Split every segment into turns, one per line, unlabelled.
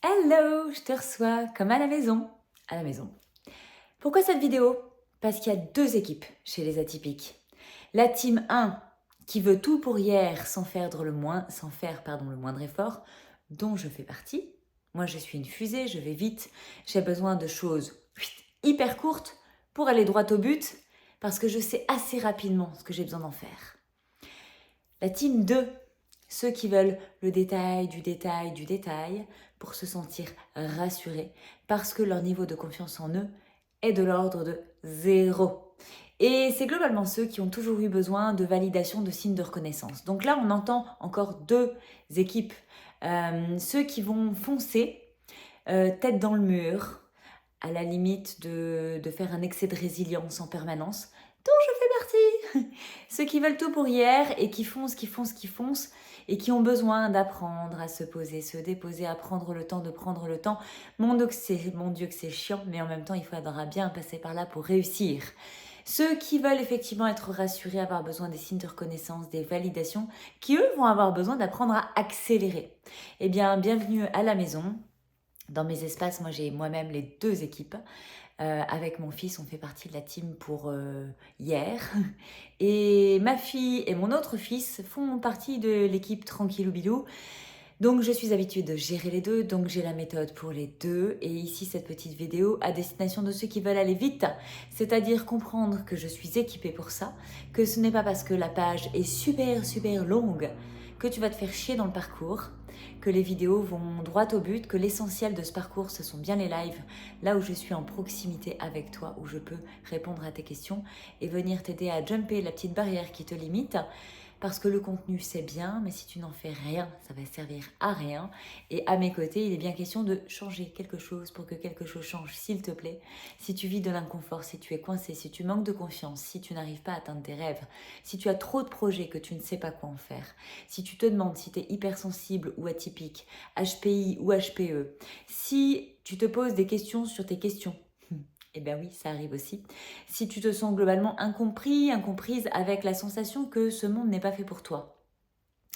Hello, je te reçois comme à la maison. À la maison. Pourquoi cette vidéo? Parce qu'il y a deux équipes chez les atypiques. La team 1 qui veut tout pour hier sans faire le moindre effort, dont je fais partie. Moi je suis une fusée, je vais vite, j'ai besoin de choses hyper courtes pour aller droit au but parce que je sais assez rapidement ce que j'ai besoin d'en faire. La team 2, ceux qui veulent le détail du détail du détail pour se sentir rassurés parce que leur niveau de confiance en eux est de l'ordre de 0. Et c'est globalement ceux qui ont toujours eu besoin de validation, de signes de reconnaissance. Donc là, on entend encore deux équipes. Ceux qui vont foncer, tête dans le mur, à la limite de faire un excès de résilience en permanence, dont je fais partie. Ceux qui veulent tout pour hier et qui foncent et qui ont besoin d'apprendre à se poser, se déposer, à prendre le temps de prendre le temps. Mon Dieu que c'est chiant, mais en même temps il faudra bien passer par là pour réussir. Ceux qui veulent effectivement être rassurés, avoir besoin des signes de reconnaissance, des validations, qui eux vont avoir besoin d'apprendre à accélérer. Eh bien, bienvenue à la maison. Dans mes espaces, moi j'ai moi-même les deux équipes. Avec mon fils, on fait partie de la team pour hier. Et ma fille et mon autre fils font partie de l'équipe Tranquillou Bilou. Donc je suis habituée de gérer les deux, donc j'ai la méthode pour les deux. Et ici, cette petite vidéo à destination de ceux qui veulent aller vite, c'est-à-dire comprendre que je suis équipée pour ça, que ce n'est pas parce que la page est super longue que tu vas te faire chier dans le parcours, que les vidéos vont droit au but, que l'essentiel de ce parcours, ce sont bien les lives, là où je suis en proximité avec toi, où je peux répondre à tes questions et venir t'aider à jumper la petite barrière qui te limite. Parce que le contenu c'est bien, mais si tu n'en fais rien, ça va servir à rien. Et à mes côtés, il est bien question de changer quelque chose pour que quelque chose change, s'il te plaît. Si tu vis de l'inconfort, si tu es coincé, si tu manques de confiance, si tu n'arrives pas à atteindre tes rêves, si tu as trop de projets que tu ne sais pas quoi en faire, si tu te demandes si tu es hypersensible ou atypique, HPI ou HPE, si tu te poses des questions sur tes questions, eh bien oui, ça arrive aussi. Si tu te sens globalement incompris, incomprise avec la sensation que ce monde n'est pas fait pour toi.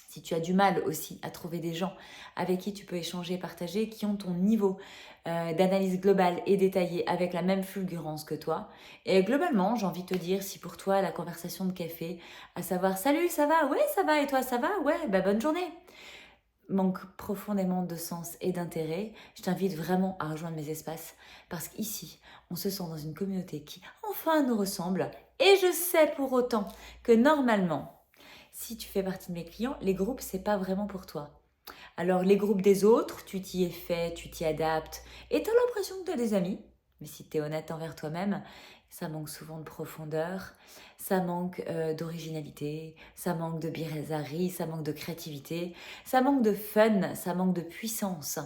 Si tu as du mal aussi à trouver des gens avec qui tu peux échanger, partager, qui ont ton niveau d'analyse globale et détaillée avec la même fulgurance que toi. Et globalement, j'ai envie de te dire, si pour toi la conversation de café, à savoir salut, ça va? Ouais, ça va, et toi, ça va? Ouais, bah bonne journée, manque profondément de sens et d'intérêt, je t'invite vraiment à rejoindre mes espaces parce qu'ici, on se sent dans une communauté qui enfin nous ressemble et je sais pour autant que normalement, si tu fais partie de mes clients, les groupes, c'est pas vraiment pour toi. Alors les groupes des autres, tu t'y es fait, tu t'y adaptes et tu as l'impression que tu as des amis. Mais si tu es honnête envers toi-même, ça manque souvent de profondeur, ça manque d'originalité, ça manque de bizarrerie, ça manque de créativité, ça manque de fun, ça manque de puissance.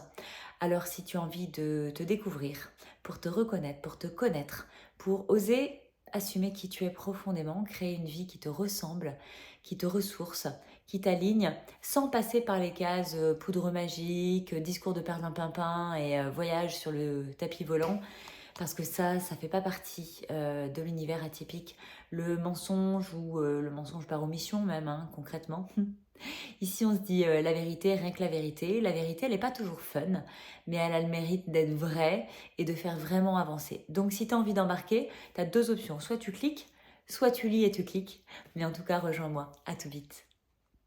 Alors si tu as envie de te découvrir, pour te reconnaître, pour te connaître, pour oser assumer qui tu es profondément, créer une vie qui te ressemble, qui te ressource, qui t'aligne, sans passer par les cases poudre magique, discours de perlimpinpin et voyage sur le tapis volant, parce que ça fait pas partie de l'univers atypique. Le mensonge ou le mensonge par omission même, hein, concrètement. Ici, on se dit la vérité, rien que la vérité. La vérité, elle n'est pas toujours fun, mais elle a le mérite d'être vraie et de faire vraiment avancer. Donc, si tu as envie d'embarquer, tu as deux options. Soit tu cliques, soit tu lis et tu cliques. Mais en tout cas, rejoins-moi. À tout vite.